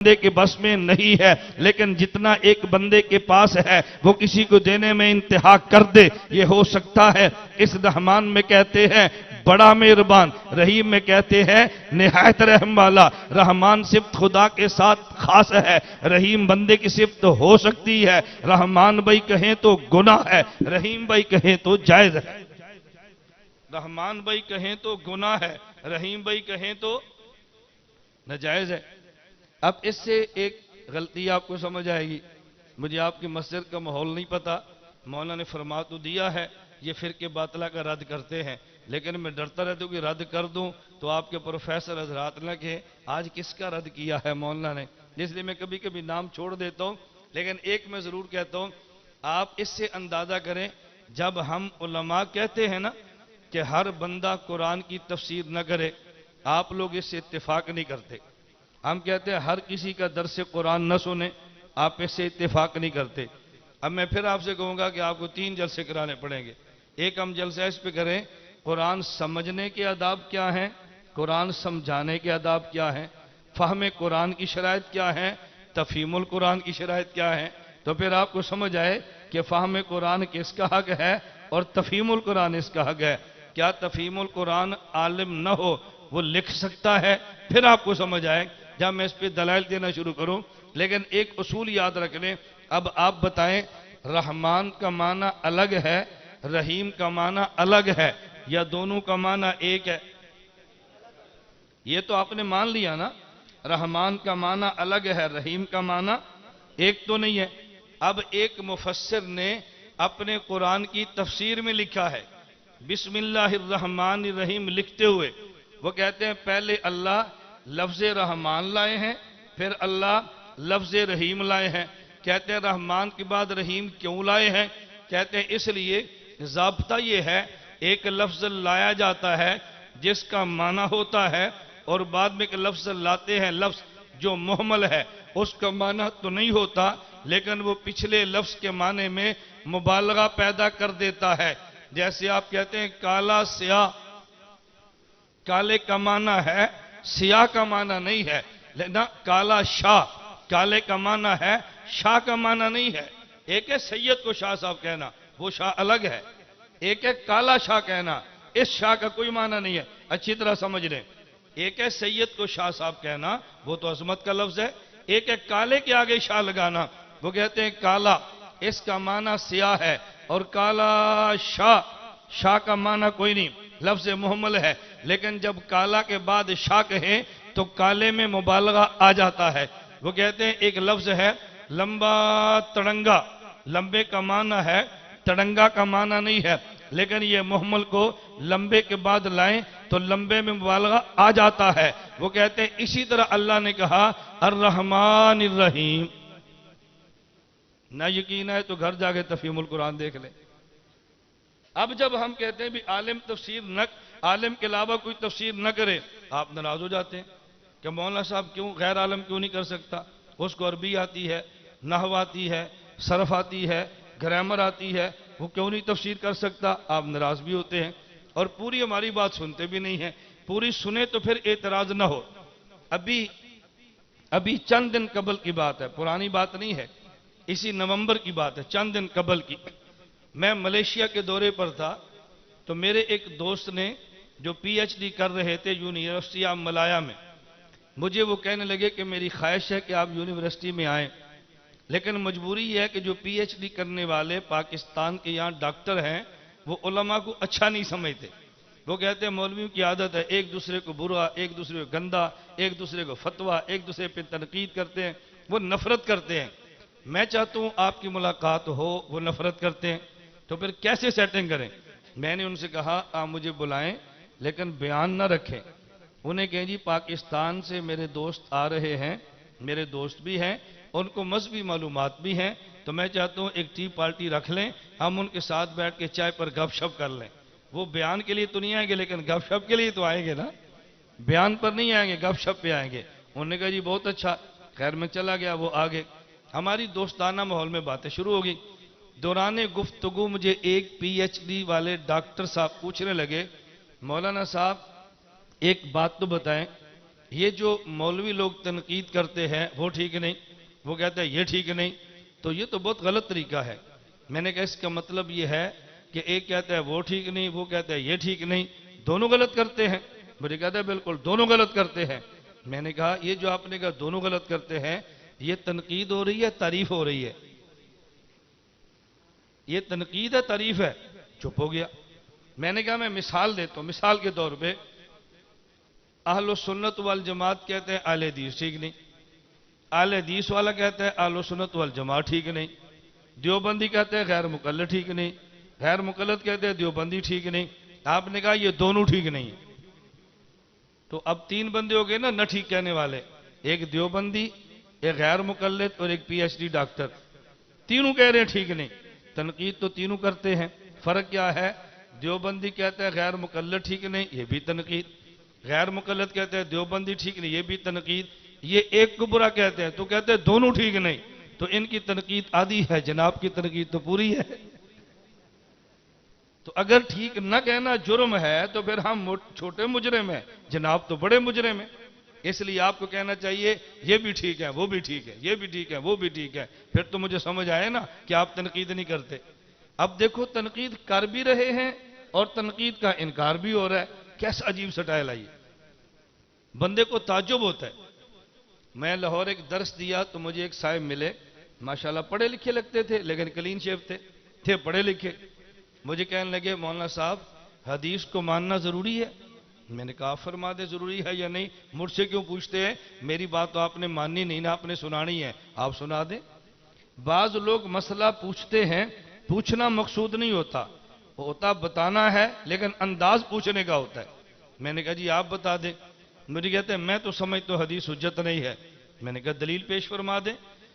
بندے کے بس میں نہیں ہے، لیکن جتنا ایک بندے کے پاس ہے وہ کسی کو دینے میں انتہا کر دے، یہ ہو سکتا ہے۔ اس رحمان میں کہتے ہیں بڑا مہربان، رحیم میں کہتے ہیں نہایت رحم والا۔ رحمان صفت خدا کے ساتھ خاص ہے، رحیم بندے کی صفت ہو سکتی ہے۔ رحمان بھائی کہیں تو گناہ ہے، رحیم بھائی کہیں تو جائز ہے۔ رحمان بھائی کہیں تو گناہ ہے، رحیم بھائی کہیں تو ناجائز ہے۔ اب اس سے ایک غلطی آپ کو سمجھ آئے گی۔ مجھے آپ کی مسجد کا ماحول نہیں پتا، مولانا نے فرما تو دیا ہے یہ فرقے باطلہ کا رد کرتے ہیں، لیکن میں ڈرتا رہتا ہوں کہ رد کر دوں تو آپ کے پروفیسر حضرات نہ کہ آج کس کا رد کیا ہے مولانا نے، اس لیے میں کبھی کبھی نام چھوڑ دیتا ہوں۔ لیکن ایک میں ضرور کہتا ہوں، آپ اس سے اندازہ کریں، جب ہم علماء کہتے ہیں نا کہ ہر بندہ قرآن کی تفسیر نہ کرے، آپ لوگ اس سے اتفاق نہیں کرتے۔ ہم کہتے ہیں ہر کسی کا درس قرآن نہ سنے، آپ اس سے اتفاق نہیں کرتے۔ اب میں پھر آپ سے کہوں گا کہ آپ کو 3 جلسے کرانے پڑیں گے۔ ایک ہم جلسہ اس پہ کریں قرآن سمجھنے کے آداب کیا ہیں، قرآن سمجھانے کے آداب کیا ہیں، فہم قرآن کی شرائط کیا ہیں، تفہیم القرآن کی شرائط کیا ہیں، تو پھر آپ کو سمجھ آئے کہ فہم قرآن کس کا حق ہے اور تفہیم القرآن اس کا حق ہے۔ کیا تفہیم القرآن عالم نہ ہو وہ لکھ سکتا ہے؟ پھر آپ کو سمجھ آئے جب میں اس پہ دلائل دینا شروع کروں۔ لیکن ایک اصول یاد رکھ لیں، اب آپ بتائیں رحمان کا معنی الگ ہے، رحیم کا معنی الگ ہے، یا دونوں کا معنی ایک ہے؟ یہ تو آپ نے مان لیا نا، رحمان کا معنی الگ ہے، رحیم کا معنی ایک تو نہیں ہے۔ اب ایک مفسر نے اپنے قرآن کی تفسیر میں لکھا ہے بسم اللہ الرحمن الرحیم لکھتے ہوئے، وہ کہتے ہیں پہلے اللہ لفظ رحمان لائے ہیں، پھر اللہ لفظ رحیم لائے ہیں۔ کہتے ہیں رحمان کے بعد رحیم کیوں لائے ہیں؟ کہتے ہیں اس لیے ضابطہ یہ ہے، ایک لفظ لایا جاتا ہے جس کا معنی ہوتا ہے، اور بعد میں ایک لفظ لاتے ہیں لفظ جو محمل ہے، اس کا معنی تو نہیں ہوتا لیکن وہ پچھلے لفظ کے معنی میں مبالغہ پیدا کر دیتا ہے۔ جیسے آپ کہتے ہیں کالا سیاہ، کالے کا معنی ہے، سیاہ کا معنی نہیں ہے، لیکن کالا شاہ، کالے کا معنی ہے، شاہ کا معنی نہیں ہے۔ ایک ہے سید کو شاہ صاحب کہنا، وہ شاہ الگ ہے، ایک ہے کالا شاہ کہنا، اس شاہ کا کوئی معنی نہیں ہے، اچھی طرح سمجھ لیں۔ ایک ہے سید کو شاہ صاحب کہنا، وہ تو عظمت کا لفظ ہے، ایک ہے کالے کے آگے شاہ لگانا، وہ کہتے ہیں کالا، اس کا معنی سیاہ ہے، اور کالا شاہ، شاہ کا معنی کوئی نہیں، لفظ محمل ہے، لیکن جب کالا کے بعد شاہ کہیں تو کالے میں مبالغہ آ جاتا ہے۔ وہ کہتے ہیں ایک لفظ ہے لمبا تڑنگا، لمبے کا معنی ہے، تڑنگا کا معنی نہیں ہے، لیکن یہ محمل کو لمبے کے بعد لائیں تو لمبے میں مبالغہ آ جاتا ہے۔ وہ کہتے ہیں اسی طرح اللہ نے کہا الرحمن الرحیم۔ نہ یقین ہے تو گھر جا کے تفہیم القرآن دیکھ لیں۔ اب جب ہم کہتے ہیں بھی عالم تفسیر نہ، عالم کے علاوہ کوئی تفسیر نہ کرے، آپ ناراض ہو جاتے ہیں کہ مولانا صاحب کیوں غیر عالم کیوں نہیں کر سکتا؟ اس کو عربی آتی ہے، نحو آتی ہے، صرف آتی ہے، گرامر آتی ہے، وہ کیوں نہیں تفسیر کر سکتا؟ آپ ناراض بھی ہوتے ہیں اور پوری ہماری بات سنتے بھی نہیں ہیں۔ پوری سنیں تو پھر اعتراض نہ ہو۔ ابھی چند دن قبل کی بات ہے، پرانی بات نہیں ہے، اسی نومبر کی بات ہے، چند دن قبل کی۔ میں ملیشیا کے دورے پر تھا تو میرے ایک دوست نے جو پی ایچ ڈی کر رہے تھے یونیورسٹی آف ملایا میں، مجھے وہ کہنے لگے کہ میری خواہش ہے کہ آپ یونیورسٹی میں آئیں، لیکن مجبوری یہ ہے کہ جو پی ایچ ڈی کرنے والے پاکستان کے یہاں ڈاکٹر ہیں وہ علماء کو اچھا نہیں سمجھتے۔ وہ کہتے ہیں مولویوں کی عادت ہے ایک دوسرے کو برا، ایک دوسرے کو گندا، ایک دوسرے کو فتویٰ، ایک دوسرے پہ تنقید کرتے ہیں، وہ نفرت کرتے ہیں۔ میں چاہتا ہوں آپ کی ملاقات ہو، وہ نفرت کرتے ہیں، تو پھر کیسے سیٹنگ کریں؟ میں نے ان سے کہا آپ مجھے بلائیں لیکن بیان نہ رکھیں۔ انہیں کہیں جی پاکستان سے میرے دوست آ رہے ہیں، میرے دوست بھی ہیں، ان کو مذہبی معلومات بھی ہیں، تو میں چاہتا ہوں ایک ٹی پارٹی رکھ لیں، ہم ان کے ساتھ بیٹھ کے چائے پر گپ شپ کر لیں۔ وہ بیان کے لیے تو نہیں آئیں گے لیکن گپ شپ کے لیے تو آئیں گے نا، بیان پر نہیں آئیں گے، گپ شپ پہ آئیں گے۔ انہوں نے کہا جی بہت اچھا، خیر میں چلا گیا، وہ آگے ہماری دوستانہ ماحول میں باتیں شروع ہو گئی۔ دوران گفتگو مجھے ایک پی ایچ ڈی والے ڈاکٹر صاحب پوچھنے لگے مولانا صاحب ایک بات تو بتائیں، یہ جو مولوی لوگ تنقید کرتے ہیں وہ ٹھیک نہیں، وہ کہتے ہیں یہ ٹھیک نہیں، تو یہ تو بہت غلط طریقہ ہے۔ میں نے کہا اس کا مطلب یہ ہے کہ ایک کہتا ہے وہ ٹھیک نہیں، وہ کہتا ہے یہ ٹھیک نہیں، دونوں غلط کرتے ہیں؟ مجھے کہتا ہے بالکل دونوں غلط کرتے ہیں۔ میں نے کہا یہ جو آپ نے کہا دونوں غلط کرتے ہیں، یہ تنقید ہو رہی ہے تعریف ہو رہی ہے؟ یہ تنقید ہے تعریف ہے؟ چپ ہو گیا۔ میں نے کہا میں مثال دیتا ہوں، مثال کے طور پہ اہل السنت والجماعت کہتے ہیں اہل حدیث ٹھیک نہیں، اہل حدیث والا کہتا ہے اہل السنت والجماعت ٹھیک نہیں، دیوبندی کہتے ہیں غیر مقلد ٹھیک نہیں، غیر مقلد کہتے ہیں دیوبندی ٹھیک نہیں۔ آپ نے کہا یہ دونوں ٹھیک نہیں ہیں۔ تو اب تین بندے ہو گئے نا نہ ٹھیک کہنے والے، ایک دیوبندی، ایک غیر مقلد اور ایک پی ایچ ڈی ڈاکٹر، تینوں کہہ رہے ہیں ٹھیک نہیں۔ تنقید تو تینوں کرتے ہیں، فرق کیا ہے؟ دیوبندی کہتا ہے غیر مقلد ٹھیک نہیں، یہ بھی تنقید، غیر مقلد کہتے ہیں دیوبندی ٹھیک نہیں، یہ بھی تنقید۔ یہ ایک کو برا کہتے ہیں تو کہتے ہیں دونوں ٹھیک نہیں، تو ان کی تنقید آدھی ہے، جناب کی تنقید تو پوری ہے۔ تو اگر ٹھیک نہ کہنا جرم ہے تو پھر ہم چھوٹے مجرم ہیں، جناب تو بڑے مجرم ہیں۔ اس لیے آپ کو کہنا چاہیے یہ بھی ٹھیک ہے وہ بھی ٹھیک ہے، یہ بھی ٹھیک ہے وہ بھی ٹھیک ہے، پھر تو مجھے سمجھ آئے نا کہ آپ تنقید نہیں کرتے۔ اب دیکھو تنقید کر بھی رہے ہیں اور تنقید کا انکار بھی ہو رہا ہے، کیسا عجیب سٹائل ہے یہ، بندے کو تعجب ہوتا ہے۔ میں لاہور ایک درس دیا تو مجھے ایک صاحب ملے، ماشاءاللہ پڑھے لکھے لگتے تھے لیکن کلین شیف تھے پڑھے لکھے۔ مجھے کہنے لگے مولانا صاحب حدیث کو ماننا ضروری ہے؟ میں نے کہا فرما دے ضروری ہے یا نہیں، مجھ سے کیوں پوچھتے ہیں؟ میری بات تو آپ نے ماننی نہیں نا، آپ نے سنانی ہے، آپ سنا دیں۔ بعض لوگ مسئلہ پوچھتے ہیں، پوچھنا مقصود نہیں ہوتا بتانا ہے، لیکن انداز پوچھنے کا ہوتا ہے۔ میں نے کہا جی آپ بتا دیں۔ مجھے کہتے ہیں میں تو سمجھتا ہوں حدیث حجت نہیں ہے۔ میں نے کہا دلیل پیش فرما دیں۔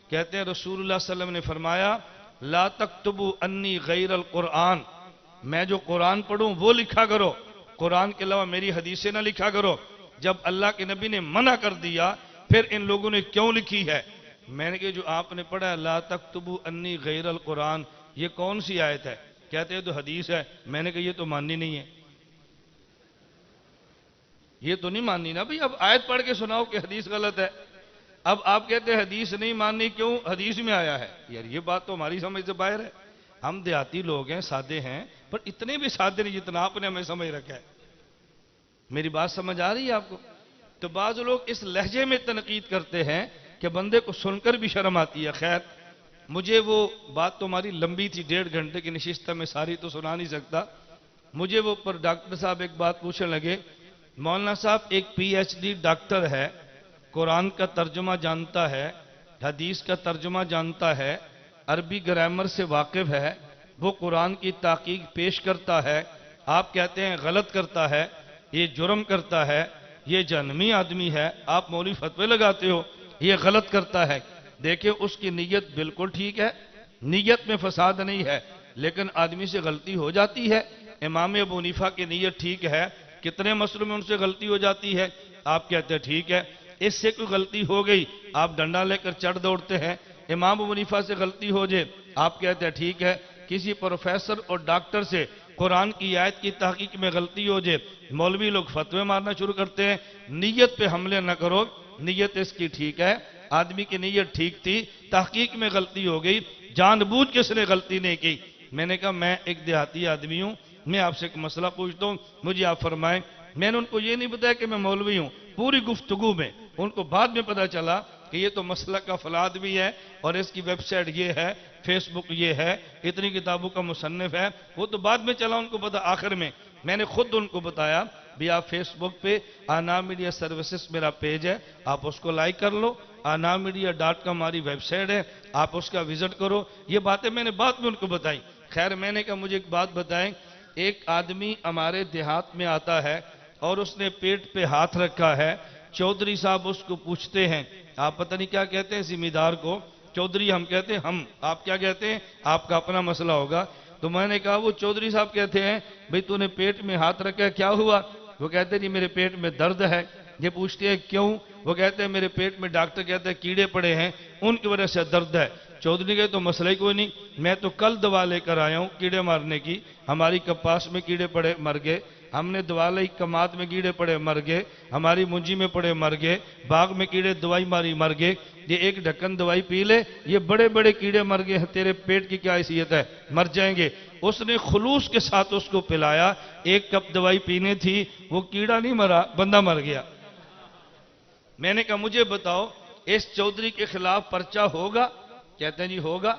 کہتے ہیں رسول اللہ صلی اللہ علیہ وسلم نے فرمایا لا تکتبوا انی غیر القرآن، میں جو قرآن پڑھوں وہ لکھا کرو، قرآن کے علاوہ میری حدیثیں نہ لکھا کرو۔ جب اللہ کے نبی نے منع کر دیا پھر ان لوگوں نے کیوں لکھی ہے؟ میں نے کہا جو آپ نے پڑھا ہے لا تکتبوا انی غیر القرآن، یہ کون سی آیت ہے؟ کہتے ہیں تو حدیث ہے۔ میں نے کہا یہ تو ماننی نہیں ہے، یہ تو نہیں ماننی نا بھئی، اب آیت پڑھ کے سناؤ کہ حدیث غلط ہے۔ اب آپ کہتے ہیں حدیث نہیں ماننی، کیوں؟ حدیث میں آیا ہے۔ یار یہ بات تو ہماری سمجھ سے باہر ہے، ہم دیہاتی لوگ ہیں، سادے ہیں، پر اتنے بھی سادے نہیں جتنا آپ نے ہمیں سمجھ رکھا ہے۔ میری بات سمجھ آ رہی ہے آپ کو؟ تو بعض لوگ اس لہجے میں تنقید کرتے ہیں کہ بندے کو سن کر بھی شرم آتی ہے۔ خیر مجھے وہ بات تو ہماری لمبی تھی، 1.5 گھنٹے کی نشست میں ساری تو سنا نہیں سکتا۔ مجھے وہ پر ڈاکٹر صاحب ایک بات پوچھنے لگے، مولانا صاحب ایک پی ایچ ڈی ڈاکٹر ہے، قرآن کا ترجمہ جانتا ہے، حدیث کا ترجمہ جانتا ہے، عربی گرامر سے واقف ہے، وہ قرآن کی تحقیق پیش کرتا ہے، آپ کہتے ہیں غلط کرتا ہے، یہ جرم کرتا ہے، یہ جہنمی آدمی ہے، آپ مولوی فتوے لگاتے ہو یہ غلط کرتا ہے۔ دیکھیں اس کی نیت بالکل ٹھیک ہے، نیت میں فساد نہیں ہے، لیکن آدمی سے غلطی ہو جاتی ہے۔ امام ابو حنیفہ کی نیت ٹھیک ہے، کتنے مسئلوں میں ان سے غلطی ہو جاتی ہے، آپ کہتے ہیں ٹھیک ہے۔ اس سے کوئی غلطی ہو گئی آپ ڈنڈا لے کر چڑھ دوڑتے ہیں۔ امام ابو حنیفہ سے غلطی ہو جائے آپ کہتے ہیں ٹھیک ہے۔ کسی پروفیسر اور ڈاکٹر سے قرآن کی آیت کی تحقیق میں غلطی ہو جائے مولوی لوگ فتوے مارنا شروع کرتے ہیں۔ نیت پہ حملے نہ کرو، نیت اس کی ٹھیک ہے، آدمی کی نیت ٹھیک تھی، تحقیق میں غلطی ہو گئی، جان بوجھ کے اس نے غلطی نہیں کی۔ میں نے کہا میں ایک دیہاتی آدمی ہوں، میں آپ سے ایک مسئلہ پوچھتا ہوں، مجھے آپ فرمائیں۔ میں نے ان کو یہ نہیں بتایا کہ میں مولوی ہوں، پوری گفتگو میں ان کو بعد میں پتا چلا کہ یہ تو مسئلہ کا فلاد بھی ہے اور اس کی ویب سائٹ یہ ہے، فیس بک یہ ہے، اتنی کتابوں کا مصنف ہے، وہ تو بعد میں چلا ان کو پتا۔ آخر میں نے خود ان کو بتایا بھی آپ فیس بک پہ آنا میڈیا سروسز میرا پیج ہے، آپ اس کو لائک کر لو، anamedia.com ہماری ویب سائٹ ہے، آپ اس کا وزٹ کرو۔ یہ باتیں میں نے بعد میں ان کو بتائی۔ خیر میں نے کہا مجھے ایک بات بتائیں، ایک آدمی ہمارے دیہات میں آتا ہے اور اس نے پیٹ پہ ہاتھ رکھا ہے، چودھری صاحب اس کو پوچھتے ہیں، آپ پتہ نہیں کیا کہتے ہیں ذمہ کو، چودھری ہم کہتے ہیں ہم، آپ کیا کہتے ہیں؟ آپ کا اپنا مسئلہ ہوگا۔ تو میں نے کہا وہ چودھری صاحب کہتے ہیں بھئی تو نے پیٹ میں ہاتھ رکھا کیا ہوا؟ وہ کہتے ہیں جی میرے پیٹ میں درد ہے۔ یہ پوچھتے ہیں کیوں؟ وہ کہتے ہیں میرے پیٹ میں ڈاکٹر کہتے ہیں کیڑے پڑے ہیں، ان کی وجہ سے درد ہے۔ چودھری کہتے تو مسئلہ ہی کوئی نہیں، میں تو کل دوا لے کر آیا ہوں کیڑے مارنے کی، ہماری کپاس میں کیڑے پڑے مر گئے۔ ہم نے دوا لی کماد میں کیڑے پڑے مر گئے، ہماری منجی میں پڑے مر گئے، باغ میں کیڑے دوائی ماری مر گئے، یہ ایک ڈھکن دوائی پی لے، یہ بڑے بڑے کیڑے مر گئے ہیں، تیرے پیٹ کی کیا حیثیت ہے، مر جائیں گے۔ اس نے خلوص کے ساتھ اس کو پلایا، ایک کپ دوائی پینے تھی، وہ کیڑا نہیں مرا، بندہ مر گیا۔ میں نے کہا مجھے بتاؤ اس چودھری کے خلاف پرچہ ہوگا؟ کہتے ہیں جی ہوگا۔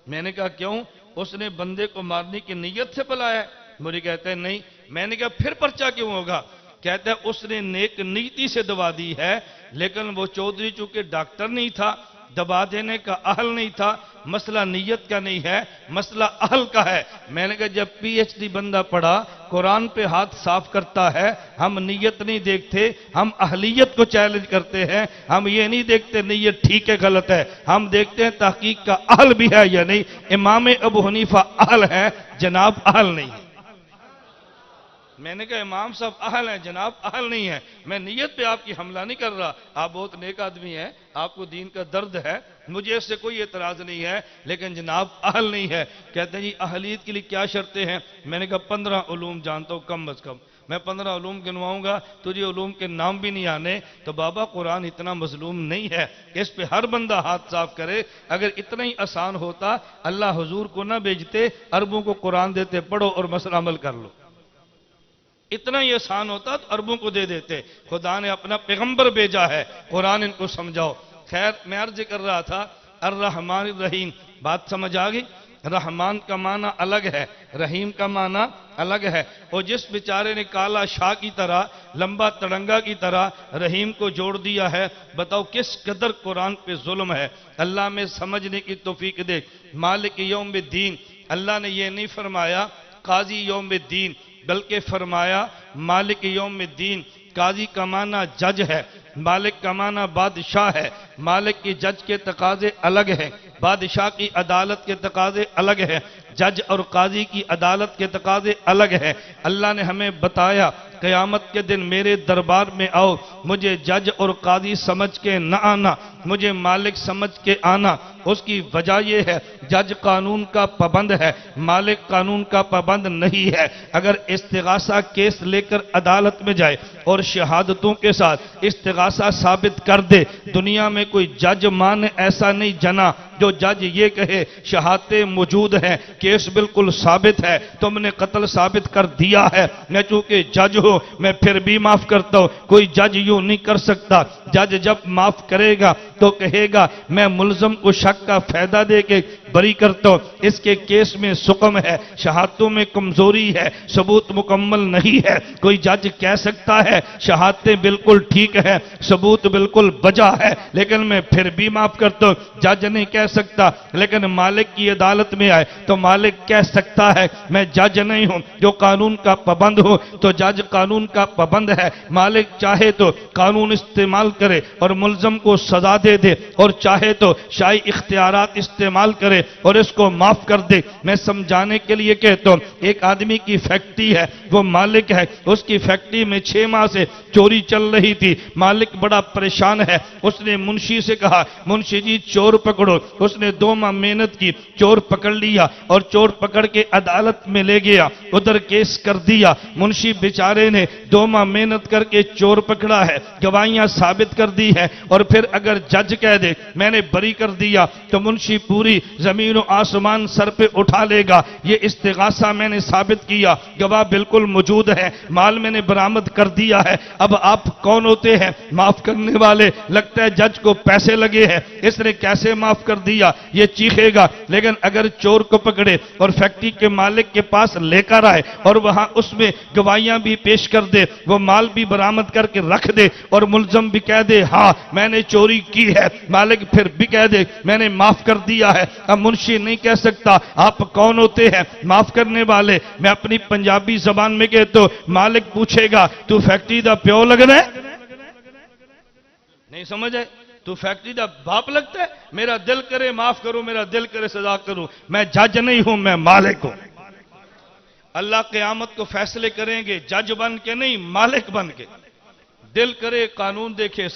میں نے کہا کیوں؟ اس نے بندے کو مارنے کی نیت سے پلایا ہے؟ مجھے کہتے ہیں نہیں۔ میں نے کہا پھر پرچہ کیوں ہوگا؟ کہتا ہے اس نے نیک نیتی سے دوا دی ہے، لیکن وہ چودھری چونکہ ڈاکٹر نہیں تھا، دبا دینے کا اہل نہیں تھا، مسئلہ نیت کا نہیں ہے، مسئلہ اہل کا ہے۔ میں نے کہا جب پی ایچ ڈی بندہ پڑھا، قرآن پہ ہاتھ صاف کرتا ہے، ہم نیت نہیں دیکھتے، ہم اہلیت کو چیلنج کرتے ہیں، ہم یہ نہیں دیکھتے نیت ٹھیک ہے غلط ہے، ہم دیکھتے ہیں تحقیق کا اہل بھی ہے یا نہیں۔ امام ابو حنیفہ اہل ہے، جناب اہل نہیں ہے۔ میں نے کہا امام صاحب اہل ہیں، جناب اہل نہیں ہے۔ میں نیت پہ آپ کی حملہ نہیں کر رہا، آپ بہت نیک آدمی ہیں، آپ کو دین کا درد ہے، مجھے اس سے کوئی اعتراض نہیں ہے، لیکن جناب اہل نہیں ہے۔ کہتے ہیں جی اہلیت کے لیے کیا شرطیں ہیں؟ میں نے کہا 15 علوم جانتا ہوں کم از کم۔ میں 15 علوم گنواؤں گا، تجھے علوم کے نام بھی نہیں آنے، تو بابا قرآن اتنا مظلوم نہیں ہے کہ اس پہ ہر بندہ ہاتھ صاف کرے۔ اگر اتنا ہی آسان ہوتا اللہ حضور کو نہ بھیجتے، عربوں کو قرآن دیتے، پڑھو اور مسئلہ عمل کر لو۔ اتنا ہی آسان ہوتا تو عربوں کو دے دیتے، خدا نے اپنا پیغمبر بھیجا ہے، قرآن ان کو سمجھاؤ۔ خیر میں عرض کر رہا تھا الرحمن الرحیم، بات سمجھ آ گئی؟ رحمان کا معنی الگ ہے، رحیم کا معنی الگ ہے۔ اور جس بیچارے نے کالا شاہ کی طرح، لمبا تڑنگا کی طرح رحیم کو جوڑ دیا ہے، بتاؤ کس قدر قرآن پہ ظلم ہے۔ اللہ میں سمجھنے کی توفیق دے۔ مالک یوم الدین، اللہ نے یہ نہیں فرمایا قاضی یوم الدین، بلکہ فرمایا مالک یوم الدین۔ قاضی کا معنی جج ہے، مالک کا معنی بادشاہ ہے۔ مالک کی جج کے تقاضے الگ ہیں، بادشاہ کی عدالت کے تقاضے الگ ہیں، جج اور قاضی کی عدالت کے تقاضے الگ ہیں۔ اللہ نے ہمیں بتایا قیامت کے دن میرے دربار میں آؤ، مجھے جج اور قاضی سمجھ کے نہ آنا، مجھے مالک سمجھ کے آنا۔ اس کی وجہ یہ ہے جج قانون کا پابند ہے، مالک قانون کا پابند نہیں ہے۔ اگر استغاثہ کیس لے کر عدالت میں جائے اور شہادتوں کے ساتھ استغاثہ ثابت کر دے، دنیا میں کوئی جج مان ایسا نہیں جنا جو جج یہ کہے شہادتیں موجود ہیں، کیس بالکل ثابت ہے، تم نے قتل ثابت کر دیا ہے، میں چونکہ جج ہوں میں پھر بھی معاف کرتا ہوں۔ کوئی جج یوں نہیں کر سکتا۔ جج جب معاف کرے گا تو کہے گا میں ملزم کو شک کا فائدہ دے کے بری کرتا ہوں، اس کے کیس میں سقم ہے، شہادتوں میں کمزوری ہے، ثبوت مکمل نہیں ہے۔ کوئی جج کہہ سکتا ہے شہادتیں بالکل ٹھیک ہے، ثبوت بالکل بجا ہے، لیکن میں پھر بھی معاف کرتا ہوں۔ جج نہیں کہہ سکتا، لیکن مالک کی عدالت میں آئے تو مالک کہہ سکتا ہے میں جج نہیں ہوں جو قانون کا پابند ہوں، تو جج قانون کا پابند ہے۔ مالک چاہے تو قانون استعمال کرے اور ملزم کو سزا دے دے، اور چاہے تو شاہی اختیارات استعمال کرے اور اس کو معاف کر دے۔ میں سمجھانے کے لیے کہتا ہوں، ایک آدمی کی فیکٹری ہے، وہ مالک ہے، اس کی فیکٹری میں 6 ماہ سے چوری چل رہی تھی، مالک بڑا پریشان ہے، اس نے منشی سے کہا منشی جی چور پکڑو۔ اس نے 2 ماہ محنت کی، چور پکڑ لیا اور چور پکڑ کے عدالت میں لے گیا، ادھر کیس کر دیا۔ منشی بیچارے نے 2 ماہ محنت کر کے چور پکڑا ہے، گواہیاں ثابت کر دی ہے، اور پھر اگر جج کہہ دے میں نے بری کر دیا تو منشی پوری زمین و آسمان سر پہ اٹھا لے گا۔ یہ استغاثہ میں نے ثابت کیا، گواہ بالکل موجود ہے، مال میں نے برآمد کر دیا ہے۔ اب آپ کون ہوتے ہیں معاف کرنے والے؟ لگتا ہے جج کو پیسے لگے ہیں، اس نے کیسے معاف کر دیا یہ چیخے گا۔ لیکن اگر چور کو پکڑے اور فیکٹری کے مالک کے پاس لے کر آئے اور وہاں اس میں گواہیاں بھی پیش کر دے، وہ مال بھی برآمد کر کے رکھ دے، اور ملزم بھی کہہ دے ہاں میں نے چوری کی ہے، مالک پھر بھی کہہ دے میں نے معاف کر دیا ہے، اب منشی نہیں کہہ سکتا آپ کون ہوتے ہیں معاف کرنے والے؟ میں اپنی پنجابی زبان میں کہتا ہوں، مالک پوچھے گا تو فیکٹری دا پیو لگنا ہے؟ نہیں سمجھ آئے؟ تو فیکٹری دا باپ لگتا ہے؟ میرا دل کرے معاف کروں، میرا دل کرے سزا کروں، میں جج نہیں ہوں، میں مالک ہوں۔ اللہ قیامت کو فیصلے کریں گے جج بن کے نہیں، مالک بن کے۔ دل کرے قانون دیکھے